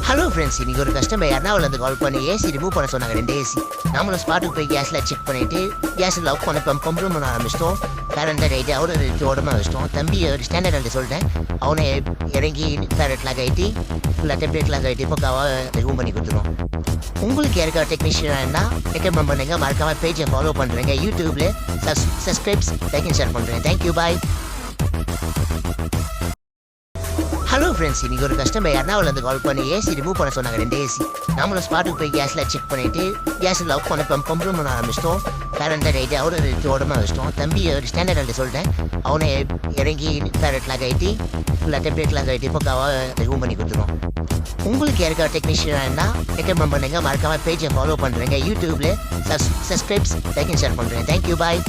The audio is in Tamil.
ஹலோ ஃப்ரெண்ட்ஸ், இன்னைக்கு ஒரு கஸ்டமர் எர்ணாகுளம்லேருந்து கால் பண்ணி ஏசி ரிமூவ் பண்ண சொன்னாங்க 2 ஏசி. நம்மளும் ஸ்பாட்டுக்கு போய் கேஸில் செக் பண்ணிவிட்டு கேஸில் லவ் பண்ண பம்பரும் பண்ண ஆரம்பிச்சிட்டோம். கரண்ட் ரைட்டு அவரை ஓடமாக வச்சிட்டோம். தம்பி ஒரு ஸ்டாண்டர்ட் சொல்லிட்டேன். அவனை இறங்கி பேரட்லாம் கட்டி ஃபுல்லாக டெம்ப்ளேட்லாம் கட்டி பக்காவாக ரிமூவ் பண்ணி கொடுத்துருவோம். உங்களுக்கு யாருக்கா டெக்னீஷியனாக ரெக்கமெண்ட் பண்ணுங்க. மறக்காமல் பேஜை ஃபாலோ பண்ணுறேங்க. யூடியூப்ல சப்ஸ்கிரைப்ஸ் லைக் அண்ட் ஷேர் பண்ணுறேன். தேங்க்யூ, பாய். ஹலோ ஃப்ரெண்ட்ஸ், இன்னைக்கு ஒரு கஸ்டமர் எர்ணாகுளம்லேருந்து கால் பண்ணி ஏசி ரிமூவ் பண்ண சொன்னாங்க 2 ஏசி. நம்மளும் ஸ்பாட்டுக்கு போய் கேஸில் செக் பண்ணிவிட்டு கேஸில் லவ் பண்ண பம்பரும் பண்ண ஆரம்பிச்சிட்டோம். கரண்ட் ரைட்டு அவரை ஓடமாக வச்சிட்டோம். தம்பி ஒரு ஸ்டாண்டர்ட் சொல்லிட்டேன். அவனை இறங்கி பேரட்லாம் கட்டி ஃபுல்லாக டெம்ப்ளேட்லாம் கட்டி பக்காவாக ரிமூவ் பண்ணி கொடுத்துருவோம். உங்களுக்கு யாருக்கா டெக்னீஷியனாக ரெக்கமெண்ட் பண்ணுங்க. மறக்காமல் பேஜை ஃபாலோ பண்ணுறேங்க. யூடியூப்ல சப்ஸ்கிரைப்ஸ் லைக் அண்ட் ஷேர் பண்ணுறேன். தேங்க்யூ, பாய்.